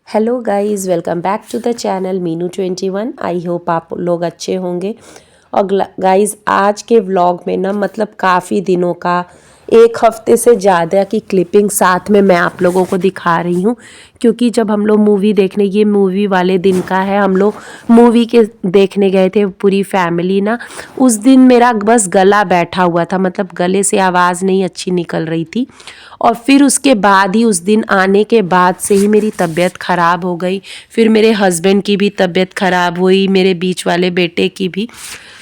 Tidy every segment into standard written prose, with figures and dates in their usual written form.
Hello guys, welcome back to the channel Meenu 21। I hope आप लोग अच्छे होंगे। और गाइस, आज के व्लॉग में ना मतलब काफ़ी दिनों का, एक हफ्ते से ज़्यादा की क्लिपिंग साथ में मैं आप लोगों को दिखा रही हूँ। क्योंकि जब हम लोग मूवी देखने, ये मूवी वाले दिन का है, हम लोग मूवी के देखने गए थे पूरी फैमिली ना। उस दिन मेरा बस गला बैठा हुआ था, मतलब गले से आवाज़ नहीं अच्छी निकल रही थी। और फिर उसके बाद ही, उस दिन आने के बाद से ही मेरी तबीयत ख़राब हो गई। फिर मेरे हस्बैंड की भी तबीयत ख़राब हुई, मेरे बीच वाले बेटे की भी।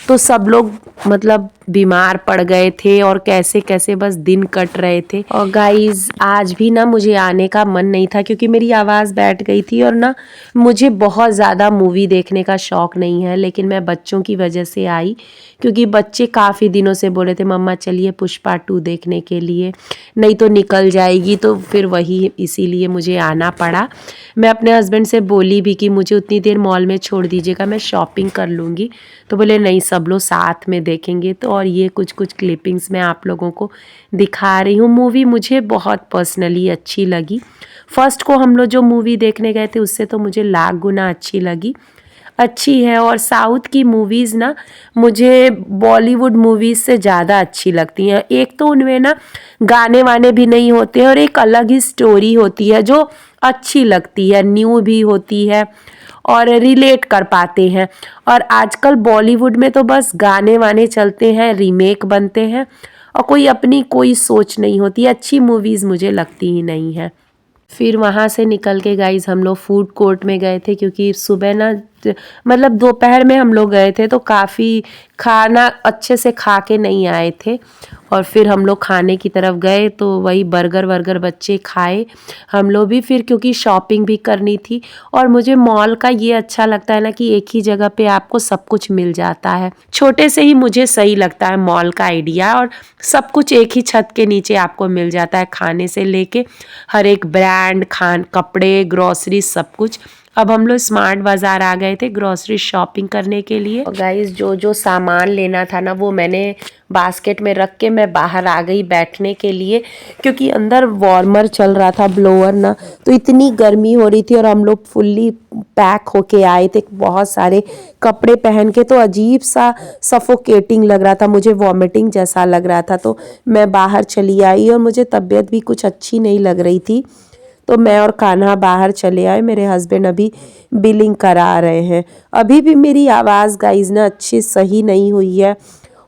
तो सब लोग मतलब बीमार पड़ गए थे और कैसे कैसे बस दिन कट रहे थे। और गाइस, आज भी ना मुझे आने का मन नहीं था क्योंकि मेरी आवाज़ बैठ गई थी। और ना मुझे बहुत ज़्यादा मूवी देखने का शौक़ नहीं है, लेकिन मैं बच्चों की वजह से आई। क्योंकि बच्चे काफ़ी दिनों से बोले थे मम्मा चलिए पुष्पा 2 देखने के लिए, नहीं तो निकल जाएगी। तो फिर वही इसीलिए मुझे आना पड़ा। मैं अपने हस्बैंड से बोली भी कि मुझे उतनी देर मॉल में छोड़ दीजिएगा, मैं शॉपिंग कर लूँगी। तो बोले नहीं, सब लोग साथ में देखेंगे। तो और ये कुछ कुछ क्लिपिंग्स मैं आप लोगों को दिखा रही हूँ। मूवी मुझे बहुत पर्सनली अच्छी लगी। फर्स्ट को हम लोग जो मूवी देखने गए थे उससे तो मुझे लाख गुना अच्छी है। और साउथ की मूवीज़ ना मुझे बॉलीवुड मूवीज़ से ज़्यादा अच्छी लगती हैं। एक तो उनमें ना गाने वाने भी नहीं होते हैं और एक अलग ही स्टोरी होती है जो अच्छी लगती है, न्यू भी होती है और रिलेट कर पाते हैं। और आजकल बॉलीवुड में तो बस गाने वाने चलते हैं, रीमेक बनते हैं और कोई अपनी कोई सोच नहीं होती। अच्छी मूवीज़ मुझे लगती ही नहीं है। फिर वहाँ से निकल के गाइस हम लोग फूड कोर्ट में गए थे, क्योंकि सुबह ना मतलब दोपहर में हम लोग गए थे तो काफ़ी खाना अच्छे से खा के नहीं आए थे। और फिर हम लोग खाने की तरफ गए तो वही बर्गर वर्गर बच्चे खाए, हम लोग भी। फिर क्योंकि शॉपिंग भी करनी थी और मुझे मॉल का ये अच्छा लगता है ना कि एक ही जगह पे आपको सब कुछ मिल जाता है। छोटे से ही मुझे सही लगता है मॉल का आइडिया, और सब कुछ एक ही छत के नीचे आपको मिल जाता है, खाने से लेके हर एक ब्रांड, कपड़े, ग्रॉसरी, सब कुछ। अब हम लोग स्मार्ट बाज़ार आ गए थे ग्रॉसरी शॉपिंग करने के लिए। और गाइस, जो जो सामान लेना था ना वो मैंने बास्केट में रख के मैं बाहर आ गई बैठने के लिए, क्योंकि अंदर वार्मर चल रहा था, ब्लोअर ना। तो इतनी गर्मी हो रही थी और हम लोग फुल्ली पैक होके आए थे, बहुत सारे कपड़े पहन के। तो अजीब सा सफोकेटिंग लग रहा था, मुझे वॉमिटिंग जैसा लग रहा था। तो मैं बाहर चली आई और मुझे तबीयत भी कुछ अच्छी नहीं लग रही थी। तो मैं और कान्हा बाहर चले आए, मेरे हस्बैंड अभी बिलिंग करा रहे हैं। अभी भी मेरी आवाज़ गाइस ना अच्छी सही नहीं हुई है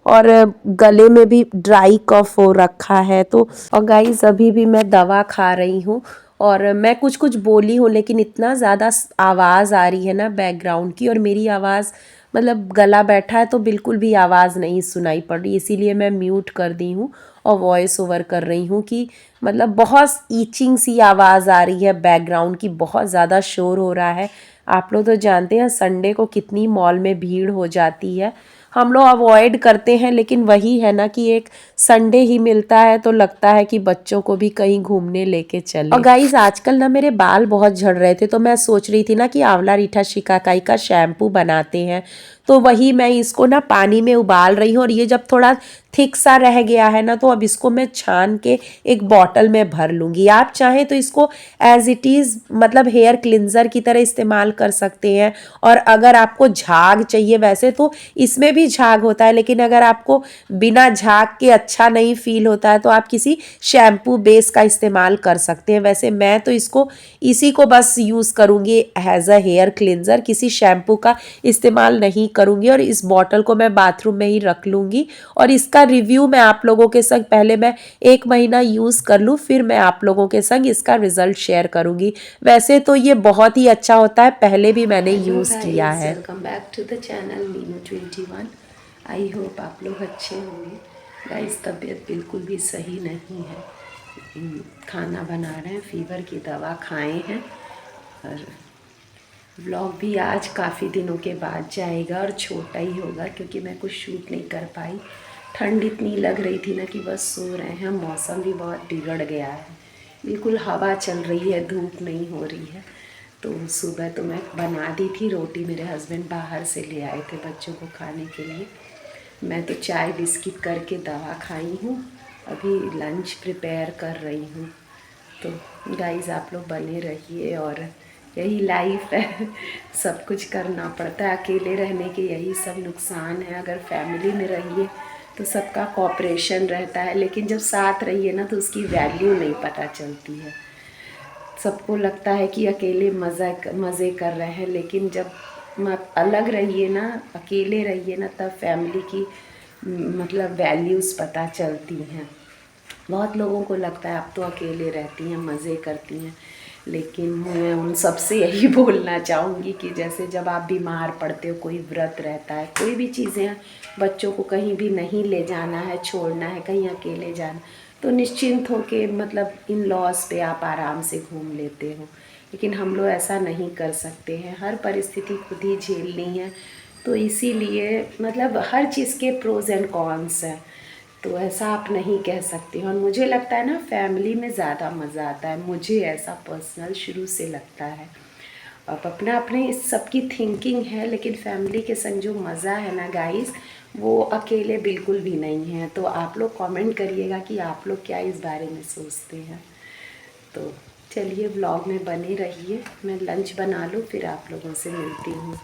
और गले में भी ड्राई कफ हो रखा है। तो और गाइस, अभी भी मैं दवा खा रही हूँ और मैं कुछ कुछ बोली हूँ, लेकिन इतना ज़्यादा आवाज़ आ रही है ना बैकग्राउंड की, और मेरी आवाज़ मतलब गला बैठा है तो बिल्कुल भी आवाज़ नहीं सुनाई पड़ रही। इसीलिए मैं म्यूट कर दी हूँ और वॉइस ओवर कर रही हूँ कि मतलब बहुत ईचिंग सी आवाज़ आ रही है बैकग्राउंड की, बहुत ज़्यादा शोर हो रहा है। आप लोग तो जानते हैं संडे को कितनी मॉल में भीड़ हो जाती है। हम लोग अवॉइड करते हैं, लेकिन वही है ना कि एक संडे ही मिलता है तो लगता है कि बच्चों को भी कहीं घूमने लेके चले। और गाइस, आजकल ना मेरे बाल बहुत झड़ रहे थे तो मैं सोच रही थी ना कि आंवला रीठा शिकाकाई का शैम्पू बनाते हैं। तो वही मैं इसको ना पानी में उबाल रही हूँ, और ये जब थोड़ा थिक सा रह गया है ना तो अब इसको मैं छान के एक बॉटल में भर लूँगी। आप चाहें तो इसको एज इट इज़ मतलब हेयर क्लिनज़र की तरह इस्तेमाल कर सकते हैं। और अगर आपको झाग चाहिए, वैसे तो इसमें भी झाग होता है, लेकिन अगर आपको बिना झाग के अच्छा नहीं फील होता है तो आप किसी शैम्पू बेस का इस्तेमाल कर सकते हैं। वैसे मैं तो इसको इसी को बस यूज़ करूँगी एज अ हेयर क्लिनज़र, किसी शैम्पू का इस्तेमाल नहीं करूँगी। और इस बॉटल को मैं बाथरूम में ही रख लूँगी और इसका रिव्यू मैं आप लोगों के संग, पहले मैं 1 महीना यूज़ कर लूँ फिर मैं आप लोगों के संग इसका रिजल्ट शेयर करूँगी। वैसे तो ये बहुत ही अच्छा होता है, पहले भी मैंने यूज़ किया है। Welcome back to the channel Meenu 21। I hope आप लोग अच्छे होंगे। गाइस, तबीयत बिल्कुल भी सही नहीं है। खाना बना रहे हैं, फीवर की दवा खाए हैं। और व्लॉग भी आज काफ़ी दिनों के बाद जाएगा और छोटा ही होगा क्योंकि मैं कुछ शूट नहीं कर पाई। ठंड इतनी लग रही थी ना कि बस सो रहे हैं। मौसम भी बहुत बिगड़ गया है, बिल्कुल हवा चल रही है, धूप नहीं हो रही है। तो सुबह तो मैं बना दी थी रोटी, मेरे हस्बैंड बाहर से ले आए थे बच्चों को खाने के लिए। मैं तो चाय बिस्किट करके दवा खाई हूँ, अभी लंच प्रिपेयर कर रही हूँ। तो गाइस, आप लोग बने रहिए और यही लाइफ है। सब कुछ करना पड़ता है, अकेले रहने के यही सब नुकसान है। अगर फैमिली में रहिए तो सबका कोऑपरेशन रहता है, लेकिन जब साथ रहिए ना तो उसकी वैल्यू नहीं पता चलती है। सबको लगता है कि अकेले मज़े कर रहे हैं, लेकिन जब अलग रहिए ना, अकेले रहिए ना, तब फैमिली की मतलब वैल्यूज़ पता चलती हैं। बहुत लोगों को लगता है आप तो अकेले रहती हैं, मज़े करती हैं, लेकिन मैं उन सबसे यही बोलना चाहूँगी कि जैसे जब आप बीमार पड़ते हो, कोई व्रत रहता है, कोई भी चीज़ें, बच्चों को कहीं भी नहीं ले जाना है, छोड़ना है, कहीं अकेले जाना, तो निश्चिंत हो के मतलब इन लॉस पे आप आराम से घूम लेते हो। लेकिन हम लोग ऐसा नहीं कर सकते हैं, हर परिस्थिति खुद ही झेलनी है। तो इसीलिए मतलब हर चीज़ के प्रोज़ एंड कॉन्स हैं, तो ऐसा आप नहीं कह सकते हो। और मुझे लगता है ना फैमिली में ज़्यादा मज़ा आता है, मुझे ऐसा पर्सनल शुरू से लगता है। अब अपना अपने इस सब की थिंकिंग है, लेकिन फैमिली के संग जो मज़ा है ना गाइस, वो अकेले बिल्कुल भी नहीं है। तो आप लोग कमेंट करिएगा कि आप लोग क्या इस बारे में सोचते हैं। तो चलिए व्लॉग में बने रहिए, मैं लंच बना लूँ फिर आप लोगों से मिलती हूँ।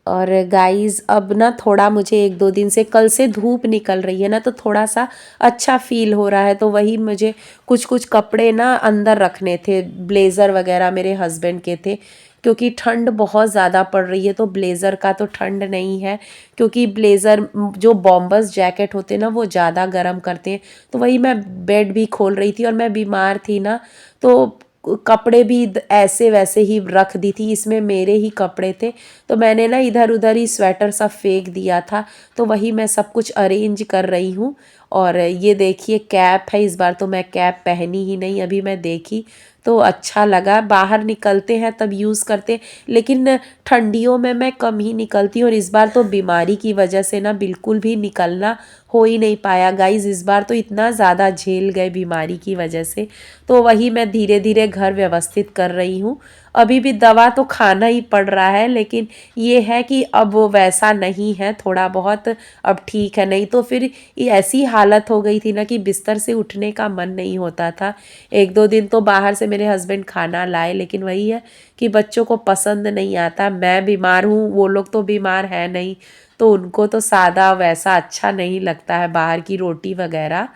और गाइस अब ना थोड़ा मुझे 1-2 दिन से, कल से धूप निकल रही है ना, तो थोड़ा सा अच्छा फील हो रहा है। तो वही मुझे कुछ कुछ कपड़े ना अंदर रखने थे, ब्लेज़र वगैरह मेरे हस्बैंड के थे, क्योंकि ठंड बहुत ज़्यादा पड़ रही है। तो ब्लेज़र का तो ठंड नहीं है, क्योंकि ब्लेज़र जो बॉम्बर्स जैकेट होते हैं ना वो ज़्यादा गर्म करते हैं। तो वही मैं बेड भी खोल रही थी और मैं बीमार थी ना, तो कपड़े भी ऐसे वैसे ही रख दी थी, इसमें मेरे ही कपड़े थे। तो मैंने ना इधर उधर ही स्वेटर सब फेंक दिया था, तो वही मैं सब कुछ अरेंज कर रही हूँ। और ये देखिए कैप है, इस बार तो मैं कैप पहनी ही नहीं, अभी मैं देखी तो अच्छा लगा। बाहर निकलते हैं तब यूज़ करते, लेकिन ठंडियों में मैं कम ही निकलती हूँ। और इस बार तो बीमारी की वजह से ना बिल्कुल भी निकलना हो ही नहीं पाया गाइज। इस बार तो इतना ज़्यादा झेल गए बीमारी की वजह से। तो वही मैं धीरे धीरे घर व्यवस्थित कर रही हूँ। अभी भी दवा तो खाना ही पड़ रहा है, लेकिन ये है कि अब वो वैसा नहीं है, थोड़ा बहुत अब ठीक है। नहीं तो फिर ये ऐसी हालत हो गई थी ना कि बिस्तर से उठने का मन नहीं होता था। 1-2 दिन तो बाहर से मेरे हस्बैंड खाना लाए, लेकिन वही है कि बच्चों को पसंद नहीं आता। मैं बीमार हूँ, वो लोग तो बीमार है नहीं, तो उनको तो सादा वैसा अच्छा नहीं लगता है, बाहर की रोटी वगैरह।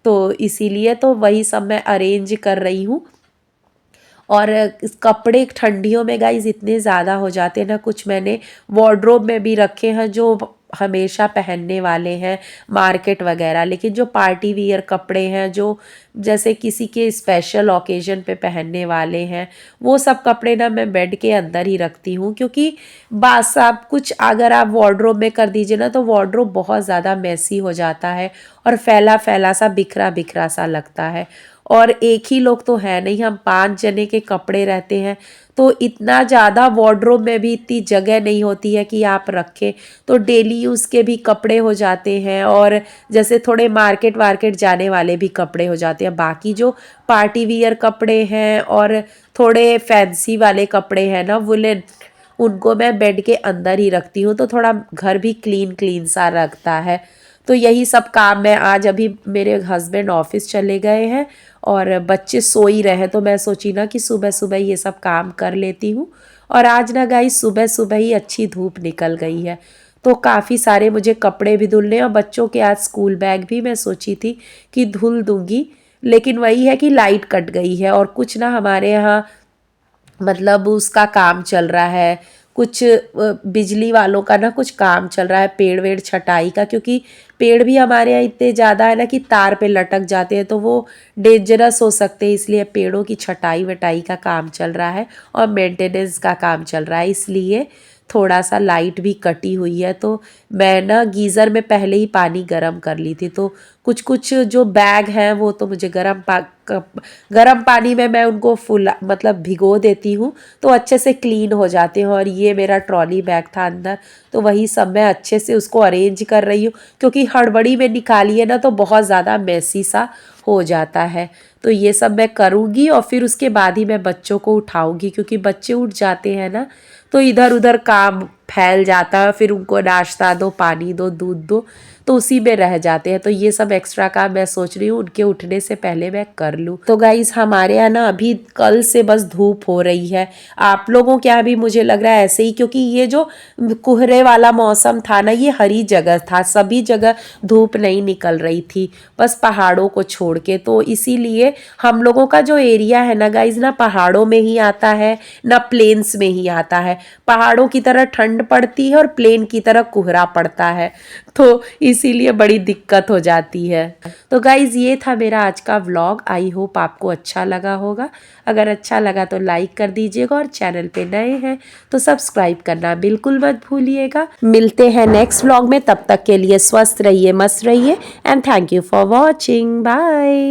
तो इसीलिए तो वही सब मैं अरेंज कर रही हूँ। और कपड़े ठंडियों में गाइज इतने ज़्यादा हो जाते हैं ना, कुछ मैंने वार्डरोब में भी रखे हैं जो हमेशा पहनने वाले हैं, मार्केट वगैरह। लेकिन जो पार्टी वियर कपड़े हैं, जो जैसे किसी के स्पेशल ओकेजन पे पहनने वाले हैं, वो सब कपड़े ना मैं बेड के अंदर ही रखती हूँ। क्योंकि बस सब कुछ अगर आप वार्डरोब में कर दीजिए ना, तो वार्डरोब बहुत ज़्यादा मैसी हो जाता है और फैला फैला सा, बिखरा बिखरा सा लगता है। और एक ही लोग तो है नहीं, हम 5 जने के कपड़े रहते हैं, तो इतना ज़्यादा वार्डरोब में भी इतनी जगह नहीं होती है कि आप रखें। तो डेली यूज़ के भी कपड़े हो जाते हैं, और जैसे थोड़े मार्केट वार्केट जाने वाले भी कपड़े हो जाते हैं। बाकी जो पार्टी वियर कपड़े हैं और थोड़े फैंसी वाले कपड़े हैं ना, वुलन, उनको मैं बेड के अंदर ही रखती हूँ, तो थोड़ा घर भी क्लीन क्लीन सा रखता है। तो यही सब काम मैं आज, अभी मेरे हस्बैंड ऑफिस चले गए हैं और बच्चे सो ही रहे, तो मैं सोची ना कि सुबह सुबह ये सब काम कर लेती हूँ। और आज ना गाइस सुबह सुबह ही अच्छी धूप निकल गई है, तो काफ़ी सारे मुझे कपड़े भी धुलने, और बच्चों के आज स्कूल बैग भी मैं सोची थी कि धुल दूंगी। लेकिन वही है कि लाइट कट गई है, और कुछ ना हमारे यहाँ मतलब उसका काम चल रहा है, कुछ बिजली वालों का ना कुछ काम चल रहा है, पेड़ वेड़ छटाई का। क्योंकि पेड़ भी हमारे यहाँ इतने ज़्यादा है ना कि तार पे लटक जाते हैं, तो वो डेंजरस हो सकते हैं, इसलिए पेड़ों की छटाई वटाई का काम चल रहा है और मेंटेनेंस का काम चल रहा है, इसलिए थोड़ा सा लाइट भी कटी हुई है। तो मैं ना गीज़र में पहले ही पानी गर्म कर ली थी, तो कुछ कुछ जो बैग हैं वो तो मुझे गर्म पानी में मैं उनको फुल मतलब भिगो देती हूँ, तो अच्छे से क्लीन हो जाते हैं। और ये मेरा ट्रॉली बैग था अंदर, तो वही सब मैं अच्छे से उसको अरेंज कर रही हूँ, क्योंकि हड़बड़ी में निकालिए ना तो बहुत ज़्यादा मैसी सा हो जाता है। तो ये सब मैं करूँगी और फिर उसके बाद ही मैं बच्चों को उठाऊँगी, क्योंकि बच्चे उठ जाते हैं ना तो इधर उधर काम फैल जाता है, फिर उनको नाश्ता दो, पानी दो, दूध दो, तो उसी में रह जाते हैं। तो ये सब एक्स्ट्रा काम मैं सोच रही हूँ उनके उठने से पहले मैं कर लूँ। तो गाइज हमारे यहाँ ना अभी कल से बस धूप हो रही है, आप लोगों के यहाँ भी मुझे लग रहा है ऐसे ही, क्योंकि ये जो कोहरे वाला मौसम था ना, ये हरी जगह था, सभी जगह धूप नहीं निकल रही थी, बस पहाड़ों को छोड़ के। तो इसीलिए हम लोगों का जो एरिया है ना गाइज, ना पहाड़ों में ही आता है ना प्लेन्स में ही आता है। पहाड़ों की तरह ठंड पड़ती है और प्लेन की तरह कोहरा पड़ता है, तो इसीलिए बड़ी दिक्कत हो जाती है। तो गाइज ये था मेरा आज का व्लॉग, आई होप आपको अच्छा लगा होगा। अगर अच्छा लगा तो लाइक कर दीजिएगा, और चैनल पे नए हैं तो सब्सक्राइब करना बिल्कुल मत भूलिएगा। मिलते हैं नेक्स्ट व्लॉग में, तब तक के लिए स्वस्थ रहिए, मस्त रहिए, and thank you for watching, bye.